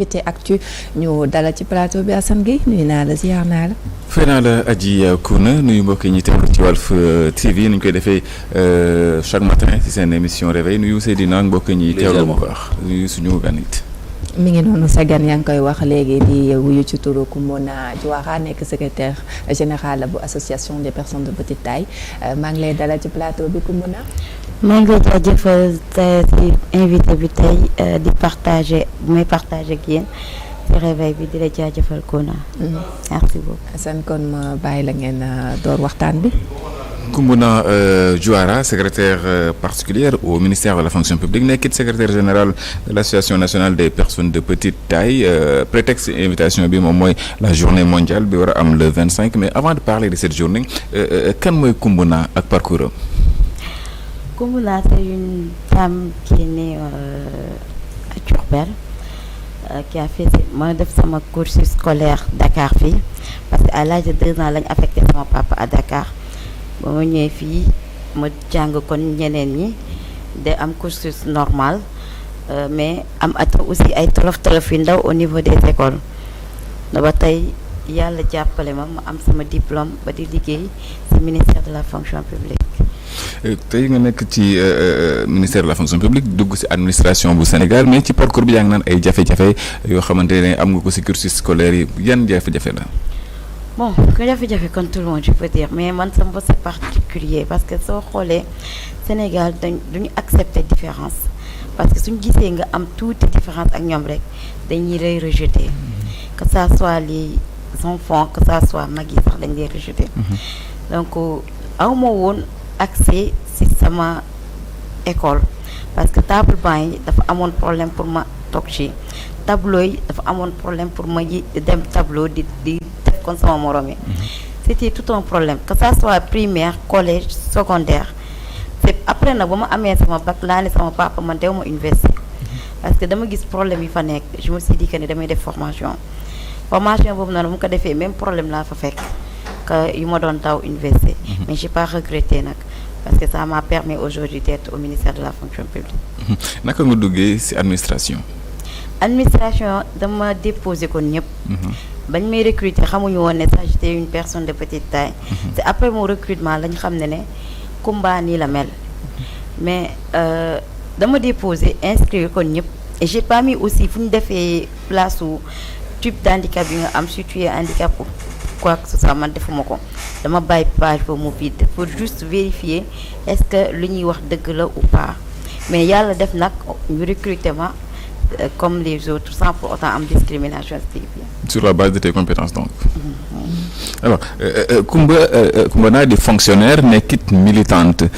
Vérité Actu ñu dalal ci plateau bi Assane Gueye nuyu naa la ziar naa la. fay naa la Adji Kouna nuyu mbokk yi ñuy teewlu ci Walf TV ni ñu koy defee chaque matin ci seen émission réveil nuyu Seydina mbokk yi ñuy teewlu bu baax nuyu suñu gan it. mi ngi noonu sa gan yaa ngi koy wax léegi di wuyu ci turu Koumbona Diouara nekk secrétaire général bu association des personnes de petite taille maa ngi lay dalal ci plateau bi Koumbona. maa ngi lay jaajëfal ci invité bi tey di partager bu may partager ak yéen ci réveil bi di la jaajëfal Kouna. merci beaucoup. Assane kon ma bàyyi la ngeen door waxtaan bi. Koumbona Diouara secrétaire particulière au ministère de la fonction publique nekkit secrétaire général de l'association nationale des personnes de petite taille prétexte invitation bi moom mooy la journée mondiale bi war a am le 25 mais avant de parler de cette journée kan mooy Koumbona ak parcours am. Koumbona c'est une femme qui est née à Diourbel qui a fait ma def sama cursus scolaire Dakar fii parce que à l'âge de 2 ans lañ affecté sama papa à Dakar. ba ma ñëwee fii ma jàng kon ñeneen ñi de am cursus normal mais am aussi ay tolof yu ndaw au niveau des écoles ba tey yàlla jàppale ma am sama diplôme ba di liggéey ci ministère de la fonction publique. tey nga nekk ci ministère de la fonction publique dugg ci administration bu Sénégal mais ci parcours bi yaa ngi naan ay jafe-jafe yoo xamante ne am nga ko ci cursus scolaire yi yan jafe-jafe la. bon que jafe-jafe comme tout le monde je peux dire mais man sama bopp c'est particulier parce que soo xoolee Sénégal duñu accepter différence parce que suñu gisee nga am tuuti différence ak ñoom rek dañuy lay rejeter que ça soit les enfants que ça soit mag yi sax dañ lay rejeter donc awma woon accès ci sama école parce que table banc yi dafa amoon problème pour ma toog ci tableau yi dafa amoon problème pour ma dem tableau di kon sama morom yi c'était tout un problème que ça soit primaire collège secondaire c'est après nag ba ma amee sama bac laa ne sama papa man dew ma université parce que dama gis problème yi fa nekk je me suis dit que ne damay def formation boobu noonu mu ko defee même problème laa fa fekk que yu ma doon taw université mais j'ai pas regretté nag parce que ça m'a permis aujourd'hui d'être au ministère de la fonction publique. naka nga duggee ci administration dama déposé kon ñëpp bañ may recruter xamuñu woon ne sax j'étais une personne de petite taille c'est après mon recrutement lañ xam ne Koumba nii la mel mais dama déposé inscrire kon ñëpp et j'ai pas mis aussi fu ñu defee place su type d'handicap yi nga am si tu es handicap ou quoi que ce soit man defuma ko dama bàyyi page ba mu vide pour juste vérifier est-ce que lu ñuy wax dëgg la ou pas mais yàlla def nag ñu recruter ma comme les autres sans pour autant am discrimination sur la base de tes compétences donc. Alors Koumbona di fonctionnaire nekkit militante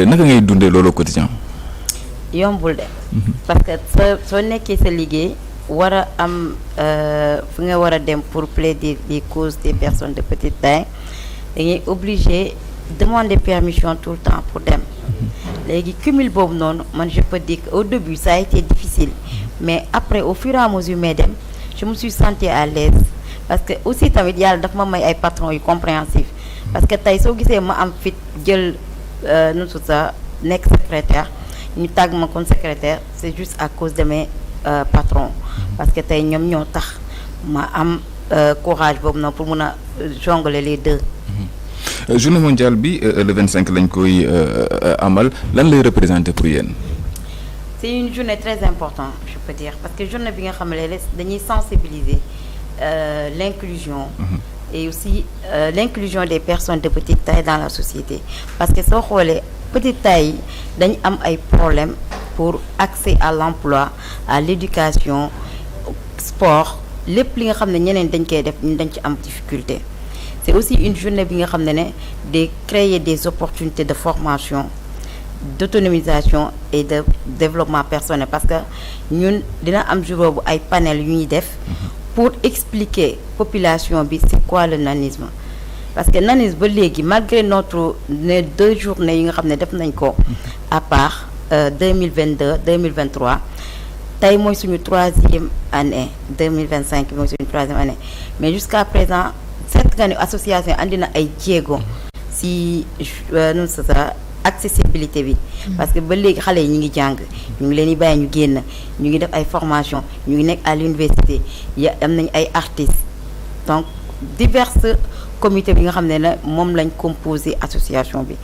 naka ngay dundee loolu au quotidien. yombul de. parce que soo nekkee sa liggéey war a am fu nga war a dem pour plaider les causes des personnes de petite taille da ngay obligé demander permission tout le temps pour dem. léegi cumul boobu noonu man je peux dire qu'au début ça a été difficile mais après au fur et à mesure may dem je me suis sentie à l'aise parce que aussi tamit yàlla daf ma may ay patrons yu compréhensif parce que tey soo gisee ma am fit jël nu su sa nekk secrétaire ñu tàgg ma comme secrétaire c'est juste à cause de mes patrons parce que tey ñoom ñoo tax ma am courage boobu noonu pour mun a jongler les deux. journée mondiale bi le 25 lañ koy amal lan lay représenter pour yéen. c'est une journée très importante je peux dire parce que journée bi nga xam ne dañuy sensibiliser l'inclusion et aussi l'inclusion des personnes de petite taille dans la société parce que soo xoolee petite taille dañ am ay problèmes pour accès à l'emploi à l'éducation sport lépp li nga xam ne ñeneen dañ koy def ñu dañ ci am difficulté. c'est aussi une journée bi nga xam ne de créer des opportunités de formation d'autonomisation et de développement personnel parce que ñun dina am jour boobu ay panel yu ñuy def pour expliquer population bi c'est quoi le nanisme parce que nanisme ba léegi malgré notre ne 2 journées yi nga xam ne def nañ ko à part 2022 2023 tey mooy suñu 3e année 2025 bi mooy suñu 3e année mais jusqu'à présent cette année association andi na ay jéego si nu sa accessibilité bi parce que ba léegi xale yi ñu ngi jàng ñu ngi leen di bàyyi ñu génn ñu ngi def ay formation ñu ngi nekk à l'université am nañ ay artistes donc diverses comités bi nga xam ne ne moom lañ composé association bi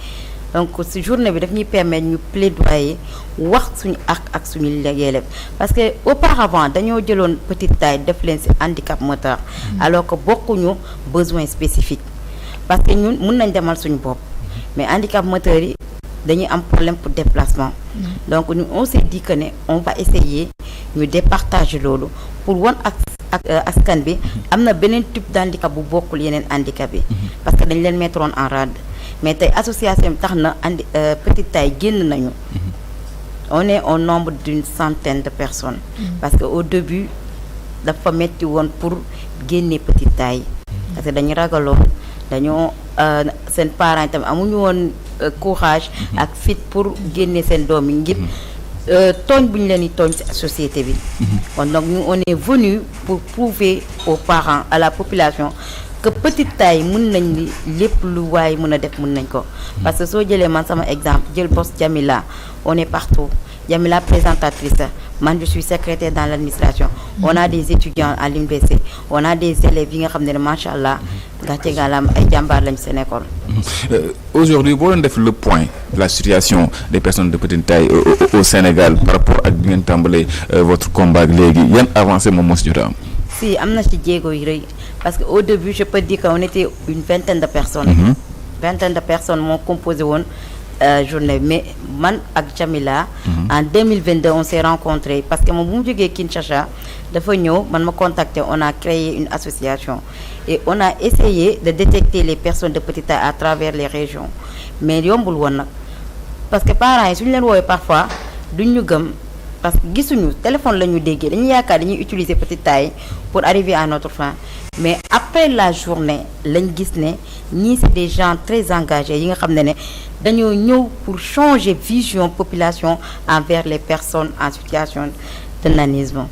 donc ci journée bi daf ñuy permettre ñu plaidoyer wax suñu ak suñu yelleef parce que auparavant dañoo jëloon petite taille def leen ci handicap moteur alors que bokkuñu besoin spécifique parce que ñun mun nañ demal suñu bopp mais handicap moteur yi dañuy am problème pour déplacement donc ñun on s'est dit que ne on va essayer ñu départager loolu pour wan ak askan bi am na beneen type d'handicap bu bokkul yeneen handicap yi parce que dañ leen mettre en rade mais tey association bi tax na petite taille génn nañu on est au nombre d'une centaine de personnes parce que au début dafa metti woon pour génne petite taille parce que dañu ragaloon dañoo seen parents yi tamit amuñu woon courage ak fit pour génne seen doom yi ngir tooñ bu ñu leen di tooñ ci société bi kon donc ñu on est venu pour prouver aux parents à la population que petite taille mën nañ ni lépp lu waaye mën a def mën nañ ko parce que soo jëlee man sama exemple jël boss Jamila on est partout Jamila présentatrice man je suis secrétaire dans l'administration on a des étudiants à l'université on a des élèves yi nga xam ne macha allah gàcce gàllam ay jàmbaar lañ seen école. Aujourd'hui boo doon def le point de la situation des personnes de petite taille au Sénégal par rapport ak bi ngeen tàmbalee votre combat léegi yan avancée moom moo si jot a am. si am na ci jéego yu rëy parce que au début je peux dire qu'on était une vingtaine de personnes. Vingtaine de personnes moo composé woon journée mais man ak Jamila en 2022 on s'est rencontrés parce que moom bu mu jógee Kinshasa dafa ñëw man ma contacté on a créé une association et on a essayé de détecter les personnes de petite taille à travers les régions mais yombul woon nag parce que parents yi suñu leen woowee parfois duñ ñu gëm parce que gisuñu téléphone la ñu déggee dañuy yaakaar dañuy utiliser petite taille pour arriver à notre fin mais après la journée lañ gis ne ñii c'est des gens très engagés yi nga xam ne dañoo ñëw pour changer vision population envers les personnes en situation de nanisme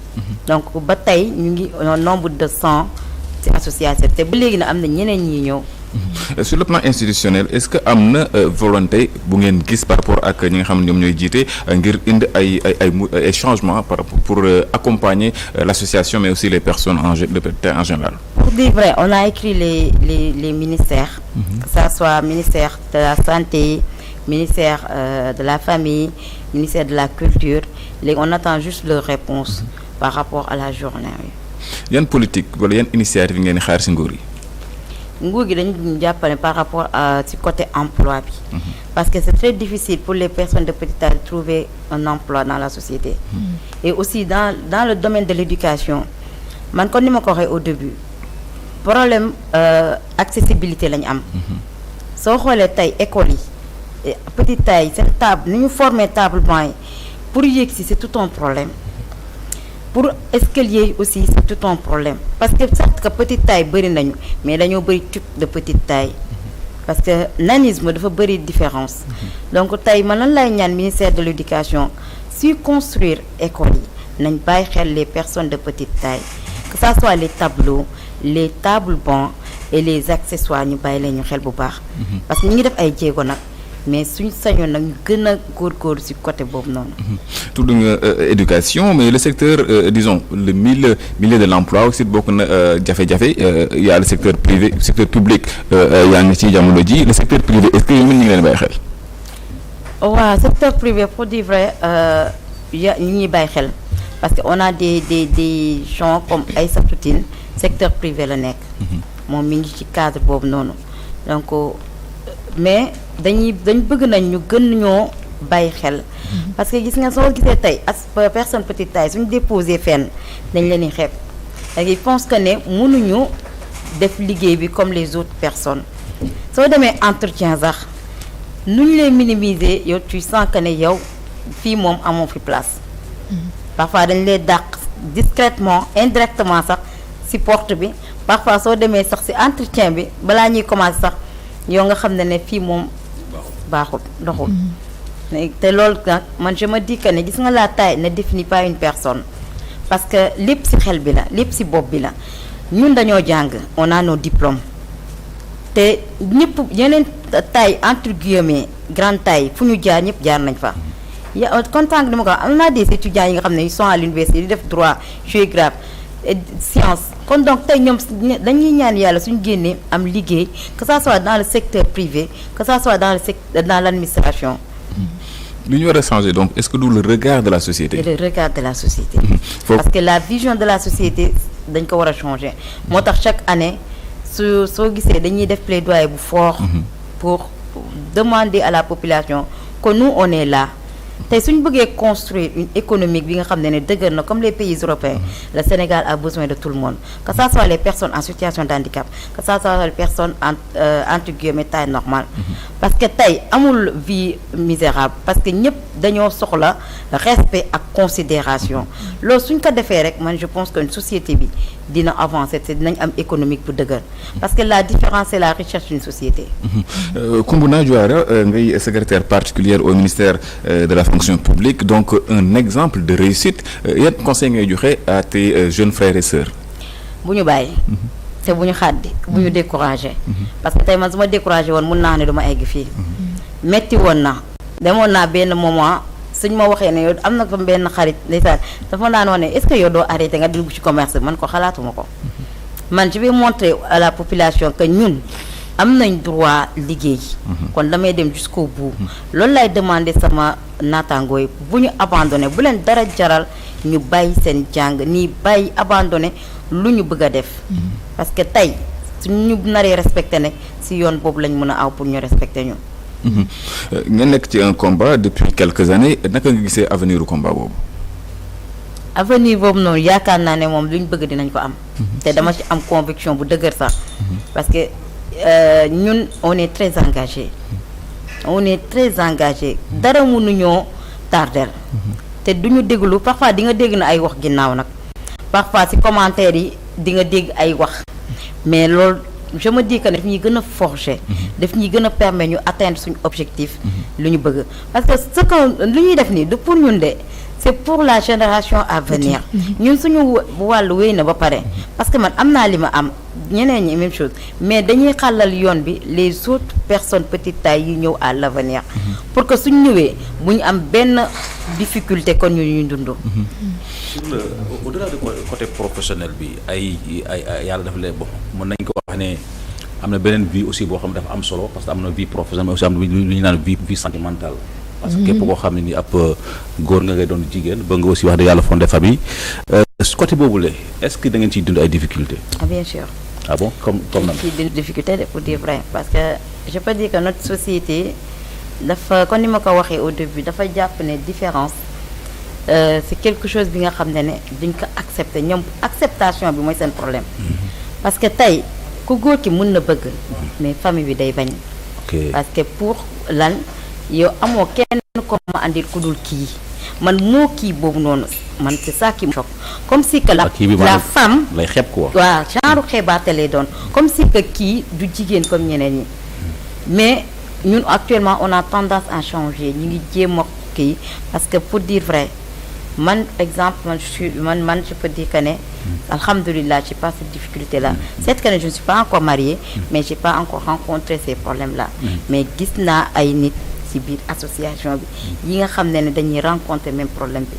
donc ba tey ñu ngi nombre de 100 ci association te ba léegi na am na ñeneen ñi ñëw. Sur le plan institutionnel est-ce que am na volonté bu ngeen gis par rapport ak ñi nga xam ne ñoom ñooy jiite ngir indi ay changements pour accompagner l'association mais aussi les personnes en général. Pour dire vrai on a écrit les ministères. Que ça soit ministère de la santé ministère de la famille ministère de la culture léegi on attend juste leur réponse par rapport à la journée. yan politique wala yan initiative ngeen di xaar ci nguur yi. nguur gi dañu jàppale par rapport à ci côté emploi bi parce que c'est très difficile pour les personnes de petite taille de trouver un emploi dans la société et aussi dans le domaine de l'éducation man kon ni ma ko waxee au début problème accessibilité lañu am soo xoolee tey école yi petite taille seen table ni ñu former table banc yi pour yéeg si c'est tout un problème pour escalier yi aussi c'est tout un problème parce que certes que petite taille bëri nañu mais dañoo bëri type de petite taille parce que nanisme dafa bëri différence donc tey man lan lay ñaan ministère de l'éducation si construire école yi nañ bàyyi xel les personnes de petite taille que ça soit les tableaux les tables bancs et les accessoires ñu bàyyi leen ñu xel bu baax parce que ñu ngi def ay jéego nag mais suñ sañoon nag ñu gën a góorgóorlu ci côté boobu noonu. tudd nga éducation mais le secteur disons le milieu de l'emploi aussi bokk na jafe-jafe y a le secteur privé secteur public yaa ngi ci jamono ji le secteur privé est-ce que yéen ñu ngi leen bàyyi xel. waaw secteur privé pour dire vrai ñu ngi bàyyi xel parce que on a des gens comme Aïssatou Tine secteur privé la nekk. moom mi ngi ci cadre boobu noonu donc. mais dañ bëgg nañ ñu gën ñoo bàyyi xel parce que gis nga soo gisee tey as personne petite taille suñu déposé fenn dañ leen di xeeb ak ils pensent que ne mënuñu def liggéey bi comme les autres personnes soo demee entretien sax nu ñu lay minimiser yow tu sens que ne yow fii moom amoo fi place parfois dañ lay dàq discrètement indirectement sax ci porte bi parfois soo demee sax ci entretien bi balaa ñuy commencer sax yow nga xam ne fii moom baaxul doxul te loolu nag man je me dis que ne gis nga la taille ne définit pas une personne parce que lépp ci xel bi la lépp ci bopp bi la ñun dañoo jàng on a nos diplômes te ñëpp yeneen taille entre guillemets grande taille fu ñu jaar ñëpp jaar nañ fa. ya content dama ko am naa des étudiants yi nga xam ne ils sont à l'université di def droit géographie et science kon donc tey ñoom dañuy ñaan yàlla suñu génnee am liggéey que ça soit dans le secteur privé que ça soit dans l'administration. lu ñu war a changer donc est-ce que du le regard de la société. le regard de la société. parce que la vision de la société dañ ko war a changer. moo tax chaque année soo gisee dañuy def plaidoyer bu fort. pour demander à la population que nous on est là. tey suñu bëggee construire une économique bi nga xam ne dëgër na comme les pays européens le Sénégal a besoin de tout le monde que ça soit les personnes en situation de handicap que ça soit les personnes entre guillemets taille normale parce que tey amul vie misérable parce que ñëpp dañoo soxla respect ak considération loolu suñ ko defee rek man je pense que une société bi dina avancer te dinañ am économique bu dëgër parce que la différence c'est la richesse d'une société. Koumbuna Diouara ngay secrétaire particulière au ministère de la fonction publique donc un exemple de réussite yan conseil ngay joxe à tes jeunes frères et sœurs. bu ñu bàyyi. te bu ñu xàddi bu ñu découragé. parce que tey man su ma découragé woon mun naa ne du ma egg fii. metti woon na demoon naa benn moment suñ ma waxee ne yow am na fa benn xarit ndeysaan dafa naan wax ne est-ce que yow doo arrêté nga dugg ci commerce man ko xalaatuma ko. man je vais montrer à la population que ñun am nañ droit liggéey. kon damay dem jusqu'au bout. loolu lay demander sama naataangoo yi bu ñu abandonné bu leen dara jaral ñu bàyyi seen jàng nii bàyyi abandonné lu ñu bëgg a def. parce que tey suñu naree respecté ne si yoon boobu lañ mën a aw pour ñu respecté ñu. ngeen nekk ci un combat depuis quelques années naka nga gisee avenir u combat boobu. avenir boobu noonu yaakaar naa ne moom lu ñu bëgg dinañ ko am. te dama ci am conviction bu dëgër sax. parce que ñun on est très engagé. on est très engagé dara mënuñoo tardel te duñu déglu parfois di nga dégg na ay wax ginnaaw nag parfois ci commentaire yi di nga dégg ay wax mais loolu je me dis que daf ñuy gën a forger daf ñuy gën a permettre ñu atteindre suñu objectif lu ñu bëgg parce que ce que lu ñuy def nii du pour ñun de c'est pour la génération à venir ñun suñu wàllu wéy na ba pare parce que man am naa li ma am ñeneen ñi même chose mais dañuy xàllal yoon bi les autres personnes petite taille yi ñëw à l'avenir pour que suñ ñëwee bu ñu am benn difficulté kon ñu dund. sur le au-delà de côté professionnel bi ay yàlla dafa leen bon mën nañ ko wax ne am na beneen vie aussi boo xam ne dafa am solo parce que am na vie professionnelle mais aussi am na lu ñu naan vie sentimentale. parce que képp koo xam ne ni ab góor nga ngay doon jigéen ba nga aussi wax de yàlla fondé famille su côté boobu la est-ce que da ngeen ciy dund ay difficultés. ah bien sûr. ah bon comme nan. ciy dund difficulté pour dire vrai parce que je peux dire que notre société dafa kon ni ma ko waxee au début dafa jàpp ne différence c'est quelque chose bi nga xam ne duñ ko accepter ñoom acceptation bi mooy seen problème. parce que tey ku góor ki mën na bëgg mais famille bi day bañ. parce que pour lan. yow amoo kenn ko ma andil ku dul kii man moo kii boobu noonu man c'est ça qui me choque comme si que la femme lay xeeb quoi waaw genre xeebaate lay doon comme si que kii du jigéen comme ñeneen ñi mais ñun actuellement on a tendance à changer ñu ngi jéem a kii parce que pour dire vrai man exemple man je peux dire que ne alhamdulillah j'ai pas cette difficulté là c'est que ne je ne suis pas encore mariée mais j'ai pas encore rencontré ces problèmes là mais gis naa ay nit ci biir association bi yi nga xam ne dañuy rencontrer même problème bi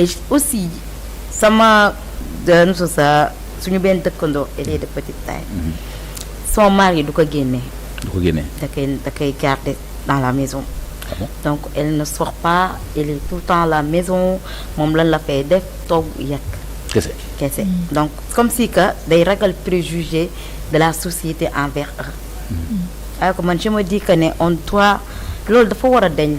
et aussi sama nu sa suñu benn dëkkandoo elle est de petite taille son mari du ko génnee da koy garder dans la maison. Ah bon? Donc elle ne sort pas elle est tout le temps à la maison moom lan la fay def toog yàq kese donc comme si que day ragal préjugé de la société envers eux alors que man je me dis que ne on doit loolu dafa war a deñ.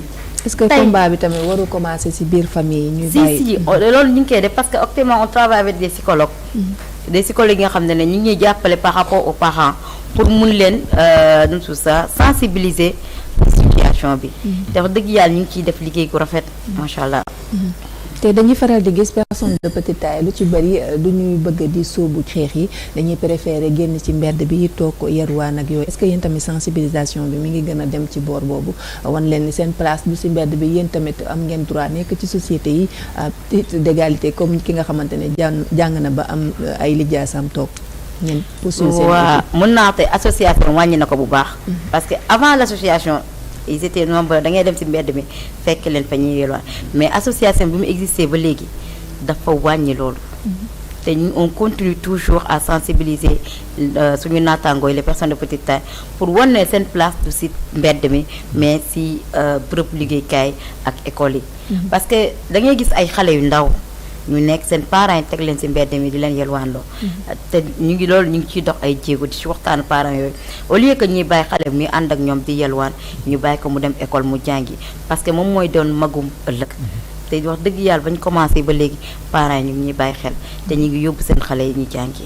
est-ce que combat bi tamit waru commencer ci biir famille ñuy bàyyi. si loolu ñu ngi koy def parce que actuellement on travaille avec des psychologues. Des psychologues yi nga xam ne ñu ngi ñuy jàppale par rapport aux parents pour mun leen nu tout ça sensibiliser situation bi. te wax dëgg yàlla ñu ngi ciy def liggéey gu rafet macha allah. te dañuy faral di gis personne de petite taille lu ci bari du ñuy bëgg di sóobu xeex yi dañuy préférer génn ci mbedd bi toog yarwaan ak yooyu est-ce que yéen tamit sensibilisation bi mi ngi gën a dem ci boor boobu wan leen ni seen place du ci mbedd bi yéen tamit am ngeen droit nekk ci société yi à titre d'égalité comme ki nga xamante ne jàng na ba am ay lijaasam toog. ngeen poursuivre seen waaw mën naa te association wàññi na ko bu baax. parce que avant l'association ils étaient nombreux da ngay dem ci mbedd mi fekk leen fa ñuy yelwaan mais association bi mu existé ba léegi dafa wàññi loolu. te on continue toujours à sensibiliser suñu naataangoo yi les personnes de petite taille pour wan ne seen place du ci mbedd mi mais ci bërëb liggéeykaay ak école yi. parce que da ngay gis ay xale yu ndaw ñu nekk seen parents yi teg leen ci mbedd mi di leen yelwaandoo. te ñu ngi loolu ñu ngi ciy dox ay jéego di ci waxtaan parents yooyu au lieu que ñuy bàyyi xale muy ànd ak ñoom di yelwaan ñu bàyyi ko mu dem école mu jàngi parce que moom mooy doon magum ëllëg. te wax dëgg yàlla bañ commencé ba léegi parents yi ñu ngi ñuy bàyyi xel te ñu ngi yóbbu seen xale yi ñu jàngi.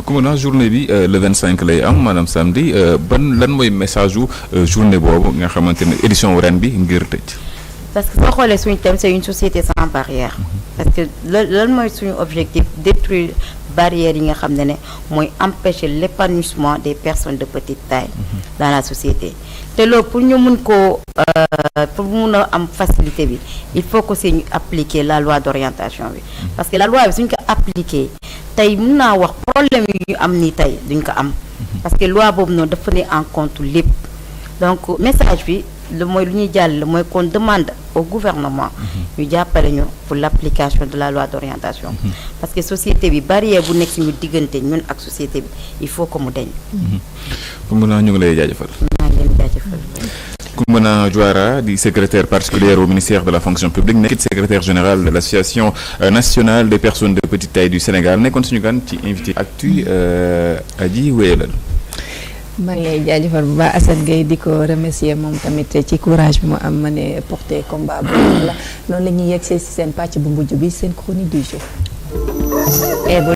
commandant journée bi le 25 lay am maanaam samedi lan mooy message wu journée boobu nga xamante ne édition ren bi ngir tëj. parce que soo xoolee suñu thème c'est une société sans barrière. parce que lan mooy suñu objectif détruire barrières yi nga xam ne mooy empêcher l'épanouissement des personnes de petite taille dans la société te loolu pour ñu mun koo pour mun a am facilité bi il faut que c'est ñu appliquer la loi d'orientation bi parce que la loi bi suñ ko appliquer tey mun naa wax problème yi ñu am nii tey duñ ko am parce que loi boobu noonu dafa ne en compte lépp donc message bi mooy lu ñuy jàll mooy qu'on demande au gouvernement ñu jàppale ñu pour l'application de la loi d'orientation parce que société bi barrière bu nekk suñu diggante ñun ak société bi il faut que mu deñ Koumbouna ñu ngi lay jaajëfal. maa ngi leen jaajëfal. Koumbouna Diouara di secrétaire particulière au ministère de la fonction publique nekkit secrétaire général de l'association nationale des personnes de petite taille du Sénégal nekkoon suñu gan ci invité actu Adji wéyalal. maa ngi lay jaajëfal bu baax Assane Gueye di ko remercier moom tamit ci courage bi mu am ma ne porter combat bu la noonu la ñuy yegg si seen pàcc bu mujj bi seen chronique du jour.